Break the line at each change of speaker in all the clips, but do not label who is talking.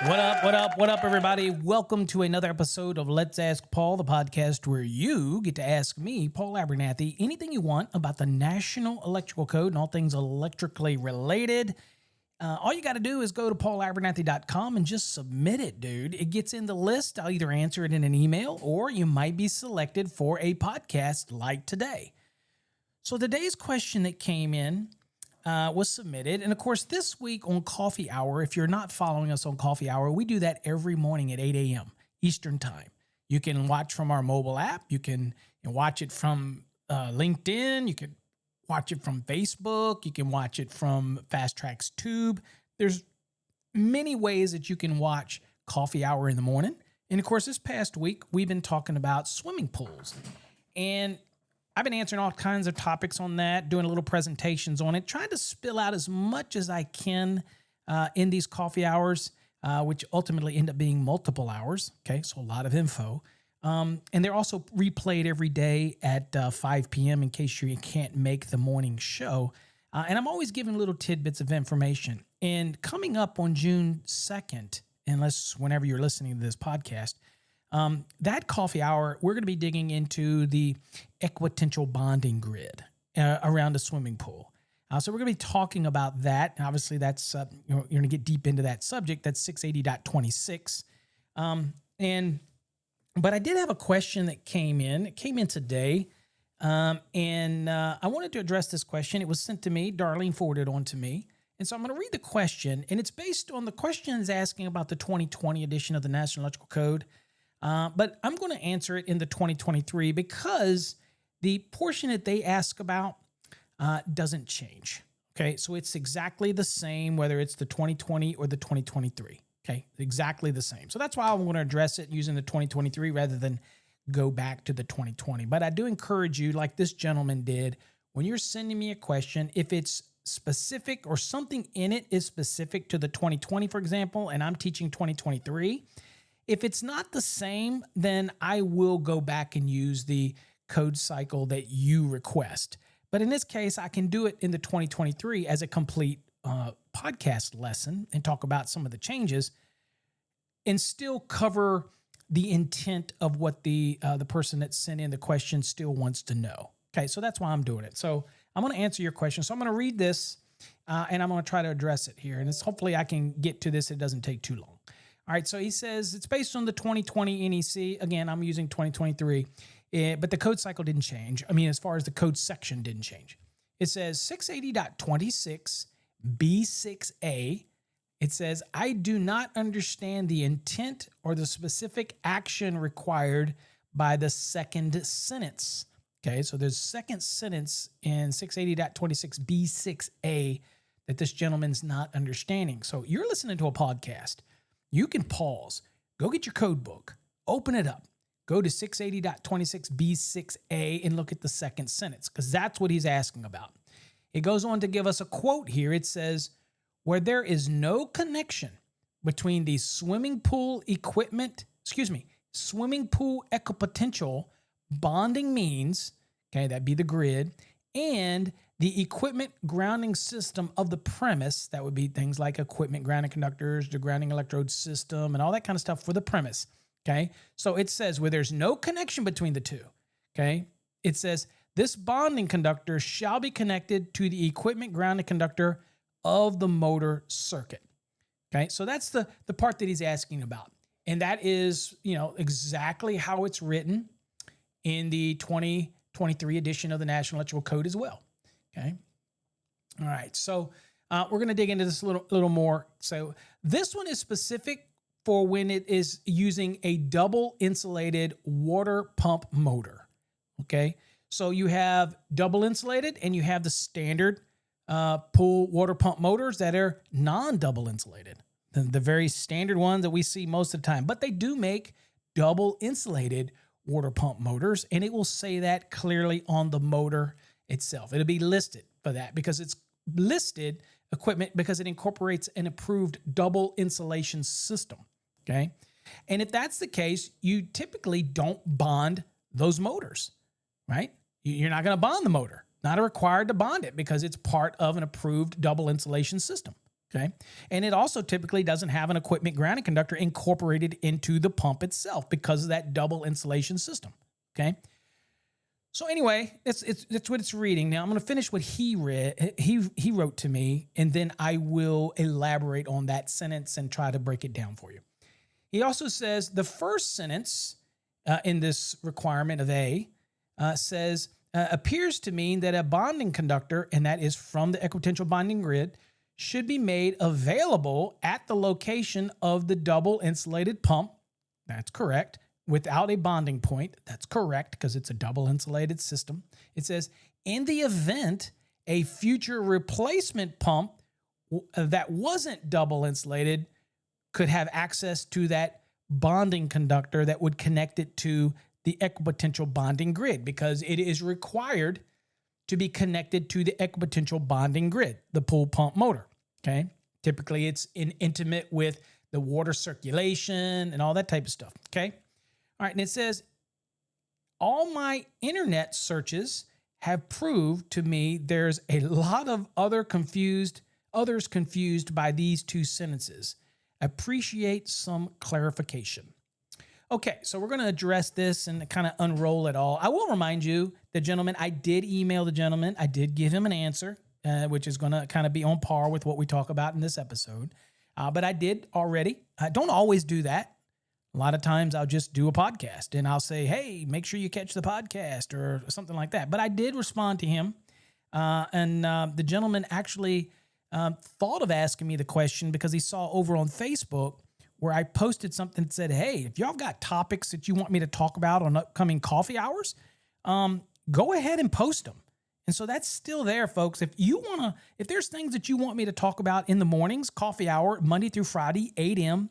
What up, what up, what up, everybody? Welcome to another episode of Let's Ask Paul, the podcast where you get to ask me, Paul Abernathy, anything you want about the National Electrical Code and all things electrically related. All you got to do is go to paulabernathy.com and just submit it, dude. It gets in the list. I'll either answer it in an email or you might be selected for a podcast like today. So today's question that came in was submitted. And of course, this week on Coffee Hour, if you're not following us on Coffee Hour, we do that every morning at 8 a.m. Eastern Time. You can watch from our mobile app. You can watch it from LinkedIn. You can watch it from Facebook. You can watch it from Fast Track's Tube. There's many ways that you can watch Coffee Hour in the morning. And of course, this past week, we've been talking about swimming pools. And I've been answering all kinds of topics on that, doing little presentations on it, trying to spill out as much as I can in these coffee hours, which ultimately end up being multiple hours. Okay, so a lot of info. And they're also replayed every day at 5 p.m. in case you can't make the morning show. And I'm always giving little tidbits of information. And coming up on June 2nd, whenever you're listening to this podcast, that coffee hour, we're going to be digging into the Equipotential bonding grid around a swimming pool. So we're going to be talking about that. And obviously, that's you're going to get deep into that subject. That's 680.26. But I did have a question that came in. It came in today, and I wanted to address this question. It was sent to me. Darlene forwarded it on to me. And so I'm going to read the question, and it's based on the questions asking about the 2020 edition of the National Electrical Code. But I'm going to answer it in the 2023 because the portion that they ask about doesn't change. Okay, so it's exactly the same whether it's the 2020 or the 2023. Okay, exactly the same. So that's why I'm going to address it using the 2023 rather than go back to the 2020. But I do encourage you, like this gentleman did, when you're sending me a question, if it's specific or something in it is specific to the 2020, for example, and I'm teaching 2023, if it's not the same, then I will go back and use the code cycle that you request. But in this case, I can do it in the 2023 as a complete podcast lesson and talk about some of the changes and still cover the intent of what the person that sent in the question still wants to know. Okay, so that's why I'm doing it. So I'm going to answer your question. So I'm going to read this and I'm going to try to address it here. And hopefully I can get to this. It doesn't take too long. All right, so he says it's based on the 2020 NEC. Again, I'm using 2023, but the code cycle didn't change. I mean, as far as the code section didn't change. It says 680.26 B6A. It says, I do not understand the intent or the specific action required by the second sentence. Okay, so there's second sentence in 680.26 B6A that this gentleman's not understanding. So you're listening to a podcast. You can pause, go get your code book, open it up, go to 680.26 B6A and look at the second sentence because that's what he's asking about. It goes on to give us a quote here. It says, where there is no connection between the swimming pool equipotential bonding means, okay, that'd be the grid, and the equipment grounding system of the premise, that would be things like equipment grounding conductors, the grounding electrode system, and all that kind of stuff for the premise, okay? So it says where there's no connection between the two, okay? It says this bonding conductor shall be connected to the equipment grounding conductor of the motor circuit, okay? So that's the part that he's asking about. And that is, exactly how it's written in the 2023 edition of the National Electrical Code as well. Okay. All right. So we're going to dig into this a little more. So this one is specific for when it is using a double insulated water pump motor. Okay. So you have double insulated and you have the standard pool water pump motors that are non-double insulated. The very standard ones that we see most of the time. But they do make double insulated water pump motors, and it will say that clearly on the motor itself. It'll be listed for that because it's listed equipment because it incorporates an approved double insulation system, okay? And if that's the case, you typically don't bond those motors, right? You're not going to bond the motor. Not required to bond it because it's part of an approved double insulation system, Okay. And it also typically doesn't have an equipment grounding conductor incorporated into the pump itself because of that double insulation system. Okay. So anyway, that's what it's reading. Now I'm going to finish what he read. He wrote to me, and then I will elaborate on that sentence and try to break it down for you. He also says the first sentence in this requirement of A says, appears to mean that a bonding conductor, and that is from the equipotential bonding grid, should be made available at the location of the double insulated pump. That's correct. Without a bonding point. That's correct because it's a double insulated system. It says, in the event a future replacement pump that wasn't double insulated could have access to that bonding conductor that would connect it to the equipotential bonding grid, because it is required to be connected to the equipotential bonding grid, the pool pump motor. Okay. Typically it's intimate with the water circulation and all that type of stuff. Okay. All right. And it says, all my internet searches have proved to me there's a lot of others confused by these two sentences. Appreciate some clarification. Okay, so we're going to address this and kind of unroll it all. I will remind you, the gentleman, I did email the gentleman. I did give him an answer, which is going to kind of be on par with what we talk about in this episode. But I did already. I don't always do that. A lot of times I'll just do a podcast and I'll say, hey, make sure you catch the podcast or something like that. But I did respond to him. And the gentleman actually thought of asking me the question because he saw over on Facebook where I posted something that said, hey, if y'all got topics that you want me to talk about on upcoming coffee hours, go ahead and post them. And so that's still there, folks. If there's things that you want me to talk about in the mornings, coffee hour, Monday through Friday, 8 a.m.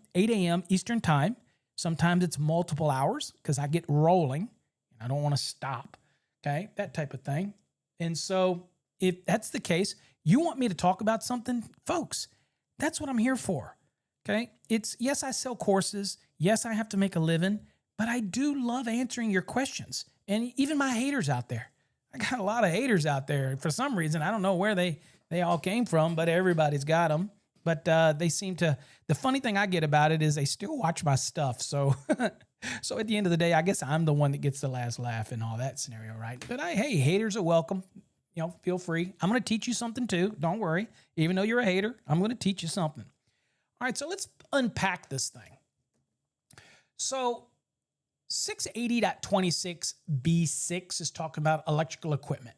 Eastern time. Sometimes it's multiple hours because I get rolling and I don't want to stop. Okay, that type of thing. And so if that's the case, you want me to talk about something, folks, that's what I'm here for. Okay. Yes, I sell courses. Yes, I have to make a living, but I do love answering your questions. And even my haters out there. I got a lot of haters out there. For some reason, I don't know where they all came from, but everybody's got them. But they seem to, the funny thing I get about it is they still watch my stuff. So, so at the end of the day, I guess I'm the one that gets the last laugh in all that scenario, right? But hey, haters are welcome. Feel free. I'm going to teach you something too. Don't worry. Even though you're a hater, I'm going to teach you something. All right, so let's unpack this thing. So 680.26b6 is talking about electrical equipment.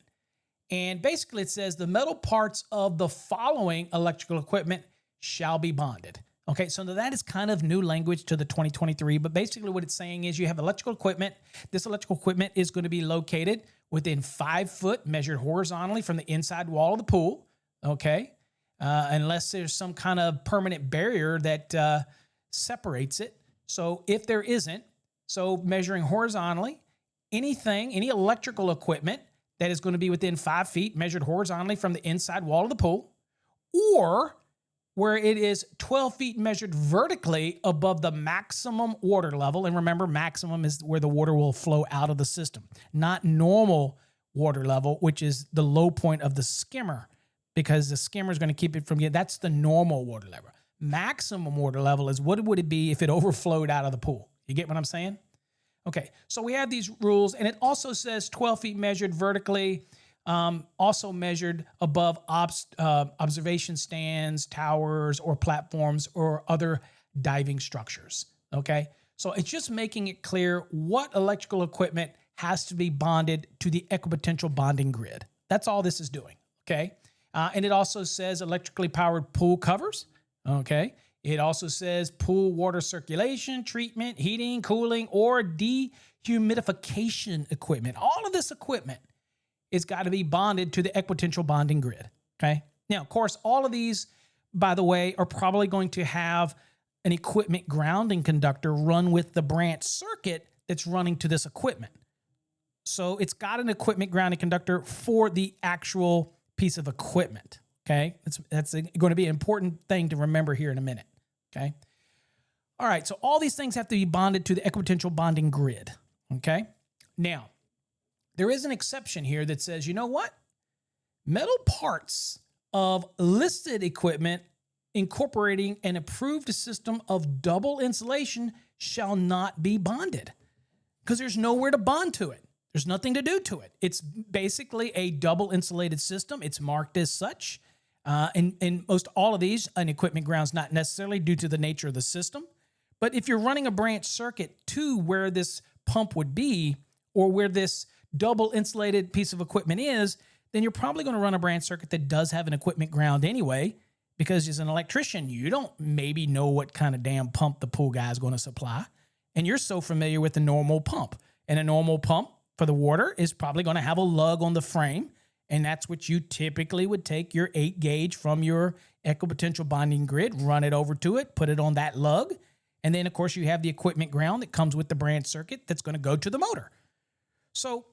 And basically it says the metal parts of the following electrical equipment shall be bonded. Okay, so that is kind of new language to the 2023, but basically what it's saying is you have electrical equipment. This electrical equipment is going to be located within 5 foot, measured horizontally from the inside wall of the pool. Okay. Unless there's some kind of permanent barrier that separates it. So if there isn't, so measuring horizontally, any electrical equipment that is going to be within 5 feet, measured horizontally from the inside wall of the pool, or where it is 12 feet measured vertically above the maximum water level. And remember, maximum is where the water will flow out of the system, not normal water level, which is the low point of the skimmer, because the skimmer is going to keep it from getting, that's the normal water level. Maximum water level is what would it be if it overflowed out of the pool? You get what I'm saying? Okay, so we have these rules, and it also says 12 feet measured vertically, also measured above observation stands, towers, or platforms, or other diving structures. Okay, so it's just making it clear what electrical equipment has to be bonded to the equipotential bonding grid. That's all this is doing. Okay. And it also says electrically powered pool covers. Okay. It also says pool water circulation, treatment, heating, cooling, or dehumidification equipment. All of this equipment is got to be bonded to the equipotential bonding grid. Okay. Now, of course, all of these, by the way, are probably going to have an equipment grounding conductor run with the branch circuit that's running to this equipment. So it's got an equipment grounding conductor for the actual piece of equipment. Okay. That's going to be an important thing to remember here in a minute. Okay. All right. So all these things have to be bonded to the equipotential bonding grid. Okay. Now, there is an exception here that says, you know what? Metal parts of listed equipment incorporating an approved system of double insulation shall not be bonded, because there's nowhere to bond to it. There's nothing to do to it. It's basically a double insulated system. It's marked as such. And most all of these, an equipment ground's not necessarily due to the nature of the system. But if you're running a branch circuit to where this pump would be, or where this double insulated piece of equipment is, then you're probably going to run a branch circuit that does have an equipment ground anyway, because as an electrician, you don't maybe know what kind of damn pump the pool guy is going to supply. And you're so familiar with the normal pump. And a normal pump for the water is probably going to have a lug on the frame. And that's what you typically would take your 8 gauge from your Equipotential bonding grid, run it over to it, put it on that lug. And then, of course, you have the equipment ground that comes with the branch circuit that's going to go to the motor. So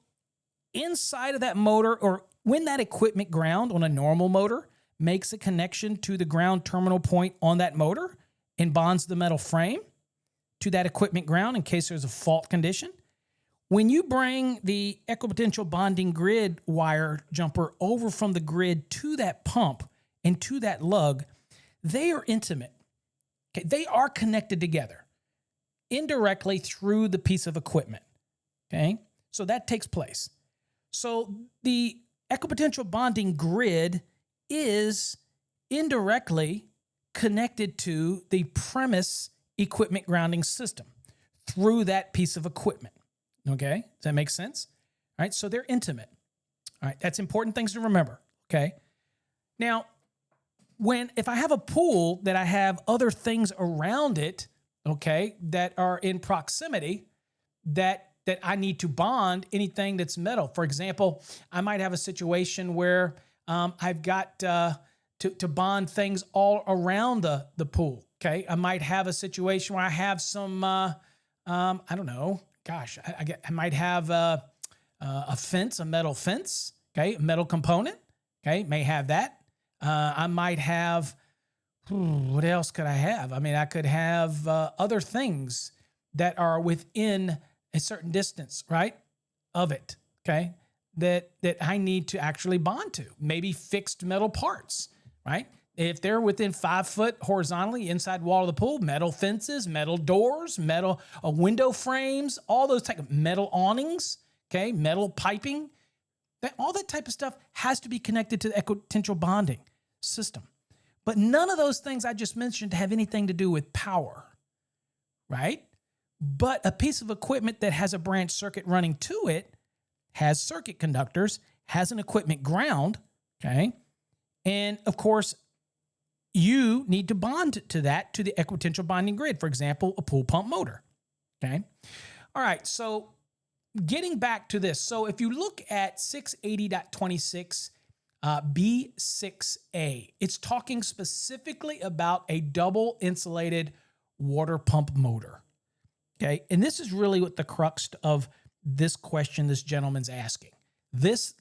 inside of that motor, or when that equipment ground on a normal motor makes a connection to the ground terminal point on that motor and bonds the metal frame to that equipment ground in case there's a fault condition, when you bring the Equipotential bonding grid wire jumper over from the grid to that pump and to that lug, they are intimate. Okay? They are connected together indirectly through the piece of equipment. Okay? So that takes place. So the Equipotential bonding grid is indirectly connected to the premise equipment grounding system through that piece of equipment. Okay? Does that make sense? All right, so they're intimate. All right, that's important things to remember. Okay? Now, if I have a pool that I have other things around it, okay, that are in proximity that I need to bond anything that's metal. For example, I might have a situation where I've got to bond things all around the pool. Okay, I might have a situation where I have some I don't know. Gosh, I might have a fence, a metal fence. Okay, a metal component. Okay, may have that. I might have. What else could I have? I mean, I could have other things that are within a certain distance, right, of it. Okay, that I need to actually bond to. Maybe fixed metal parts, right? If they're within 5 foot horizontally inside wall of the pool, metal fences, metal doors, metal window frames, all those type of metal awnings, okay, metal piping, all that type of stuff has to be connected to the Equipotential bonding system. But none of those things I just mentioned have anything to do with power, right? But a piece of equipment that has a branch circuit running to it has circuit conductors, has an equipment ground, okay? And of course, you need to bond to that, to the Equipotential bonding grid. For example, a pool pump motor, okay? All right, so getting back to this. So if you look at 680.26 B6A, it's talking specifically about a double insulated water pump motor, okay? And this is really what the crux of this question this gentleman's asking. This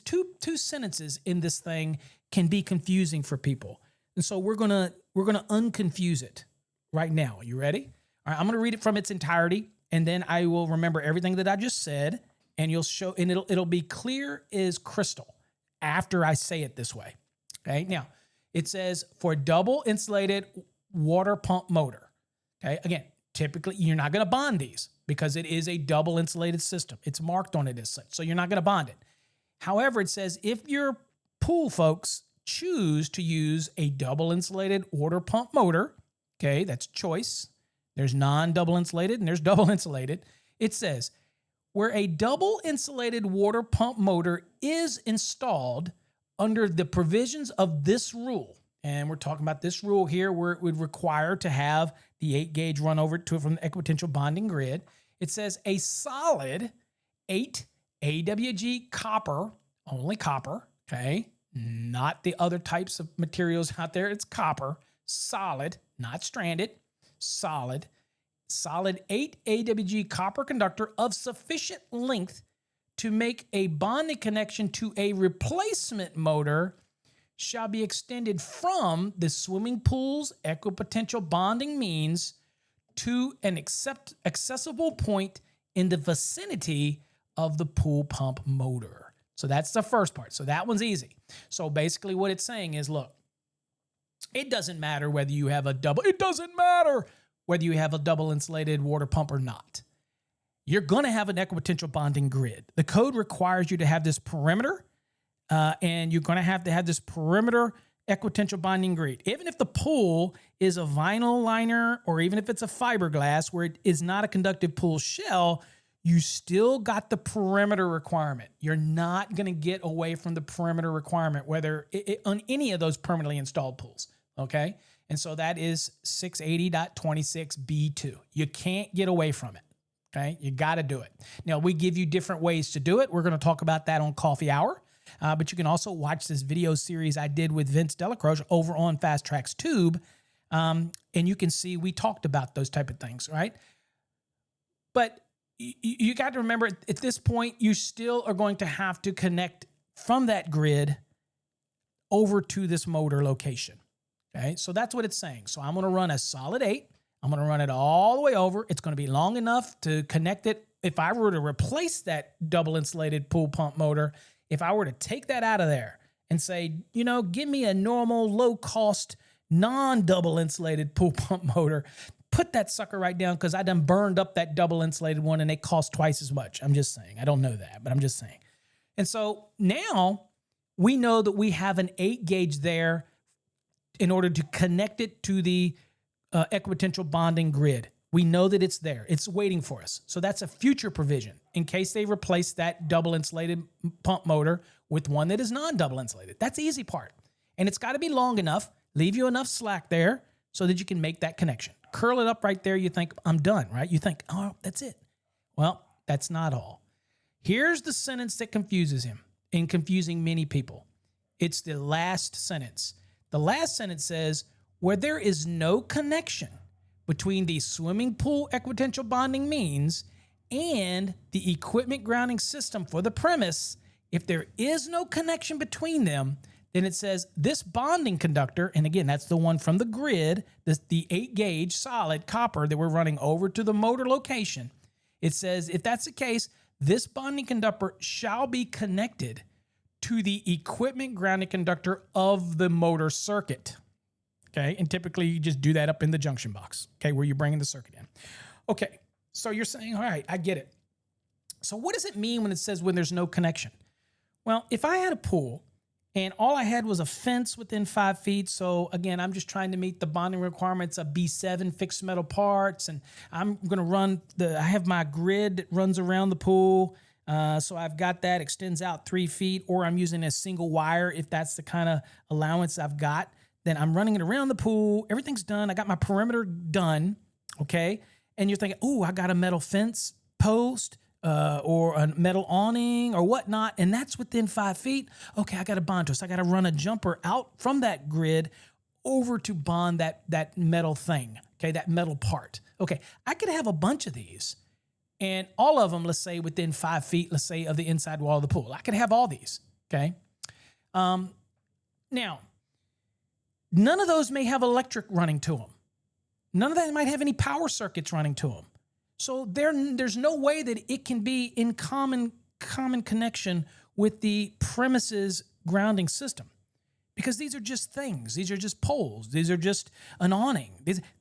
two sentences in this thing can be confusing for people. And so we're gonna unconfuse it right now. You ready? All right, I'm gonna read it from its entirety, and then I will remember everything that I just said, and it'll be clear as crystal after I say it this way. Okay, now it says for a double insulated water pump motor. Okay, again, typically you're not gonna bond these because it is a double insulated system. It's marked on it as such, so you're not gonna bond it. However, it says if your pool folks choose to use a double insulated water pump motor, okay, that's choice. There's non-double insulated and there's double insulated. It says where a double insulated water pump motor is installed under the provisions of this rule, and we're talking about this rule here where it would require to have the 8 gauge run over to it from the Equipotential bonding grid. It says a solid 8 AWG copper, only copper, okay, not the other types of materials out there. It's copper, solid, not stranded, solid 8 AWG copper conductor of sufficient length to make a bonding connection to a replacement motor shall be extended from the swimming pool's Equipotential bonding means to an accessible point in the vicinity of the pool pump motor. So that's the first part. So that one's easy. So basically what it's saying is, look, It doesn't matter whether you have a double, it doesn't matter whether you have a double insulated water pump or not. You're going to have an equipotential bonding grid. The code requires you to have this perimeter, and you're going to have this perimeter equipotential bonding grid. Even if the pool is a vinyl liner, or even if it's a fiberglass where it is not a conductive pool shell, you still got the perimeter requirement. You're not going to get away from the perimeter requirement, whether on any of those permanently installed pools, okay? And so that is 680.26B2. You can't get away from it, okay? You got to do it. Now, we give you different ways to do it. We're going to talk about that on Coffee Hour, but you can also watch this video series I did with Vince Delacroce over on Fast Tracks Tube, and you can see we talked about those type of things, right? But you got to remember, at this point, you still are going to have to connect from that grid over to this motor location. Okay, so that's what it's saying. So I'm going to run a solid 8. I'm going to run it all the way over. It's going to be long enough to connect it. If I were to replace that double insulated pool pump motor, if I were to take that out of there and say, you know, give me a normal, low-cost, non-double insulated pool pump motor, put that sucker right down, because I done burned up that double insulated one and it costs twice as much. I'm just saying. I don't know that, but I'm just saying. And so now we know that we have an 8 gauge there in order to connect it to the equipotential bonding grid. We know that it's there. It's waiting for us. So that's a future provision in case they replace that double insulated pump motor with one that is non-double insulated. That's the easy part. And it's got to be long enough, leave you enough slack there so that you can make that connection. Curl it up right there. You think, I'm done, right? You think, oh, that's it. Well, that's not all. Here's the sentence that confuses him and confusing many people. It's the last sentence. The last sentence says, where there is no connection between the swimming pool equipotential bonding means and the equipment grounding system for the premise, if there is no connection between them, then it says this bonding conductor, and again, that's the one from the grid, the 8 gauge solid copper that we're running over to the motor location. It says, if that's the case, this bonding conductor shall be connected to the equipment grounding conductor of the motor circuit. Okay, and typically you just do that up in the junction box, okay, where you're bringing the circuit in. Okay, so you're saying, all right, I get it. So what does it mean when it says when there's no connection? Well, if I had a pool and all I had was a fence within 5 feet, so again, I'm just trying to meet the bonding requirements of B7 fixed metal parts, and I'm going to run I have my grid that runs around the pool, so I've got that, extends out 3 feet, or I'm using a single wire if that's the kind of allowance I've got. Then I'm running it around the pool. Everything's done. I got my perimeter done, okay? And you're thinking, oh, I got a metal fence post or a metal awning or whatnot, and that's within 5 feet. Okay, I got to bond to it. So I got to run a jumper out from that grid over to bond that metal thing, okay, that metal part. Okay, I could have a bunch of these, and all of them, let's say, within 5 feet, let's say, of the inside wall of the pool. I could have all these, okay? Now, none of those may have electric running to them. None of that might have any power circuits running to them. So there's no way that it can be in common connection with the premises grounding system, because these are just things. These are just poles. These are just an awning.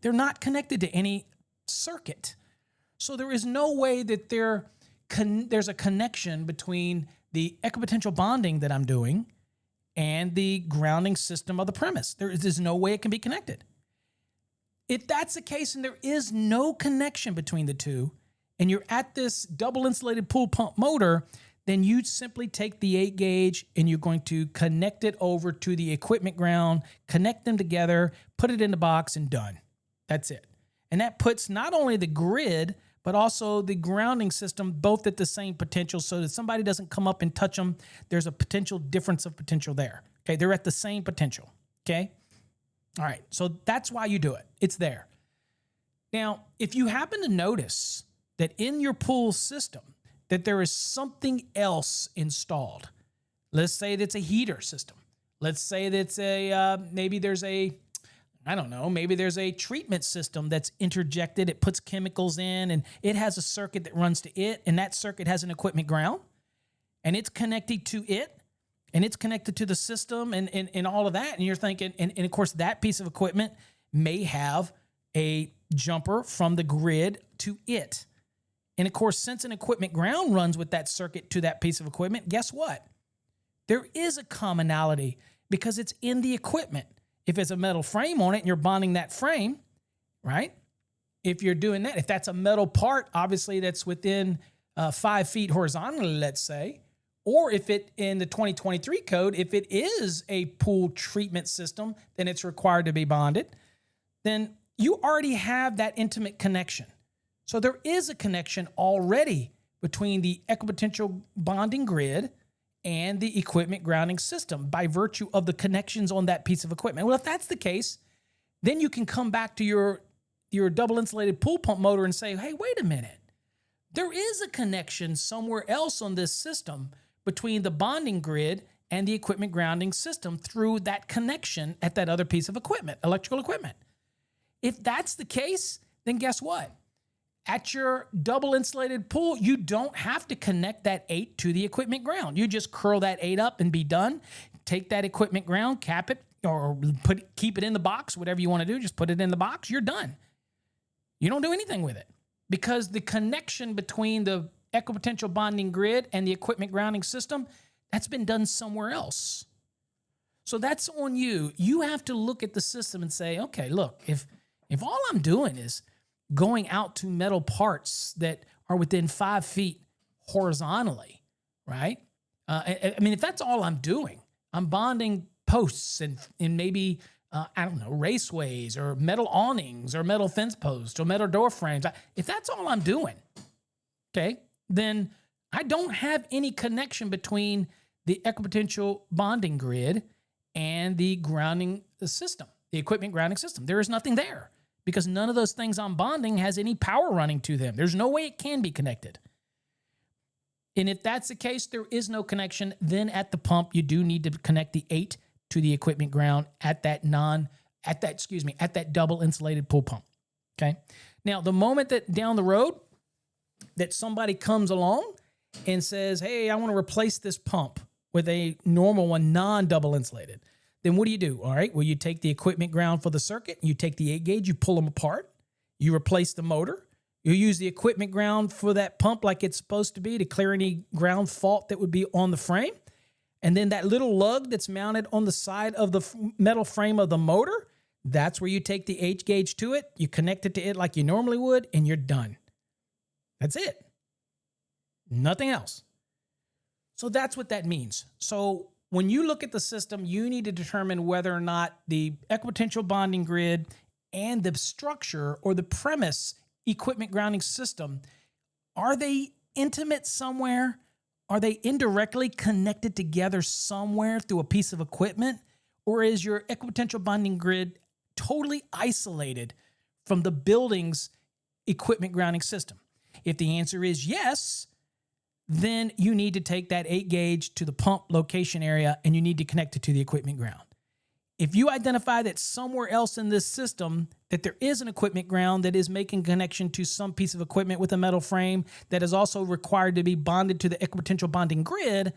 They're not connected to any circuit. So there is no way that there's a connection between the equipotential bonding that I'm doing and the grounding system of the premise. There's no way it can be connected. If that's the case and there is no connection between the two, and you're at this double insulated pool pump motor, then you simply take the 8 gauge and you're going to connect it over to the equipment ground, connect them together, put it in the box, and done. That's it. And that puts not only the grid, but also the grounding system both at the same potential, so that somebody doesn't come up and touch them. There's a potential difference of potential there. Okay, they're at the same potential. Okay? All right, so that's why you do it. It's there. Now, if you happen to notice that in your pool system that there is something else installed, let's say that's a heater system. Let's say that's maybe there's a treatment system that's interjected. It puts chemicals in, and it has a circuit that runs to it, and that circuit has an equipment ground, and it's connected to it. and it's connected to the system and all of that. And you're thinking, and of course, that piece of equipment may have a jumper from the grid to it. And of course, since an equipment ground runs with that circuit to that piece of equipment, guess what? There is a commonality because it's in the equipment. If it's a metal frame on it and you're bonding that frame, right? If you're doing that, if that's a metal part, obviously that's within 5 feet horizontally, let's say, or if it in the 2023 code, if it is a pool treatment system, then it's required to be bonded, then you already have that intimate connection. So there is a connection already between the equipotential bonding grid and the equipment grounding system by virtue of the connections on that piece of equipment. Well, if that's the case, then you can come back to your double insulated pool pump motor and say, hey, wait a minute. There is a connection somewhere else on this system between the bonding grid and the equipment grounding system through that connection at that other piece of equipment, electrical equipment. If that's the case, then guess what? At your double insulated pool, you don't have to connect that 8 to the equipment ground. You just curl that 8 up and be done. Take that equipment ground, cap it, or keep it in the box, whatever you want to do. Just put it in the box. You're done. You don't do anything with it because the connection between the equipotential bonding grid and the equipment grounding system, that's been done somewhere else. So that's on you. You have to look at the system and say, okay, look, if all I'm doing is going out to metal parts that are within 5 feet horizontally, right? I mean, if that's all I'm doing, I'm bonding posts and maybe, I don't know, raceways or metal awnings or metal fence posts or metal door frames. If that's all I'm doing, okay, then I don't have any connection between the equipotential bonding grid and the grounding system, the equipment grounding system. There is nothing there because none of those things I'm bonding has any power running to them. There's no way it can be connected. And if that's the case, there is no connection. Then at the pump, you do need to connect the 8 to the equipment ground at that double insulated pool pump. Okay. Now, the moment that down the road that somebody comes along and says, hey, I want to replace this pump with a normal one, non-double insulated, then what do? All right, well, you take the equipment ground for the circuit, you take the 8 gauge, you pull them apart, you replace the motor, you use the equipment ground for that pump like it's supposed to be to clear any ground fault that would be on the frame. And then that little lug that's mounted on the side of the metal frame of the motor, that's where you take the 8 gauge to it, you connect it to it like you normally would, and you're done. That's it. Nothing else. So that's what that means. So when you look at the system, you need to determine whether or not the equipotential bonding grid and the structure or the premise equipment grounding system, are they intimate somewhere? Are they indirectly connected together somewhere through a piece of equipment? Or is your equipotential bonding grid totally isolated from the building's equipment grounding system? If the answer is yes, then you need to take that 8 gauge to the pump location area and you need to connect it to the equipment ground. If you identify that somewhere else in this system that there is an equipment ground that is making connection to some piece of equipment with a metal frame that is also required to be bonded to the equipotential bonding grid,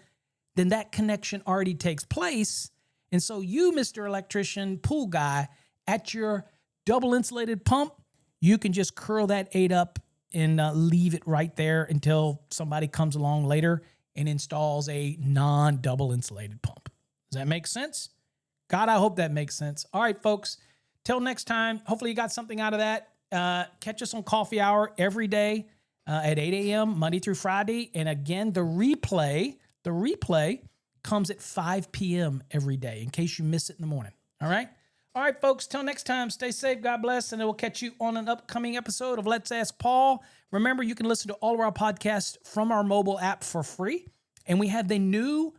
then that connection already takes place. And so you, Mr. Electrician, pool guy, at your double insulated pump, you can just curl that 8 up and leave it right there until somebody comes along later and installs a non-double insulated pump. Does that make sense? God, I hope that makes sense. All right, folks, till next time, hopefully you got something out of that. Catch us on Coffee Hour every day at 8 a.m., Monday through Friday. And again, the replay comes at 5 p.m. every day in case you miss it in the morning. All right? All right, folks, till next time, stay safe, God bless, and we'll catch you on an upcoming episode of Let's Ask Paul. Remember, you can listen to all of our podcasts from our mobile app for free, and we have the new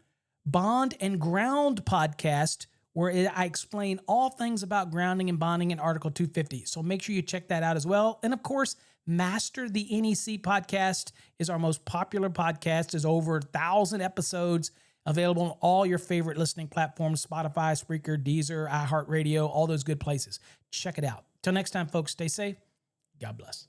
Bond and Ground podcast where I explain all things about grounding and bonding in Article 250. So make sure you check that out as well. And of course, Master the NEC podcast is our most popular podcast. There's over 1,000 episodes available on all your favorite listening platforms, Spotify, Spreaker, Deezer, iHeartRadio, all those good places. Check it out. Till next time, folks, stay safe. God bless.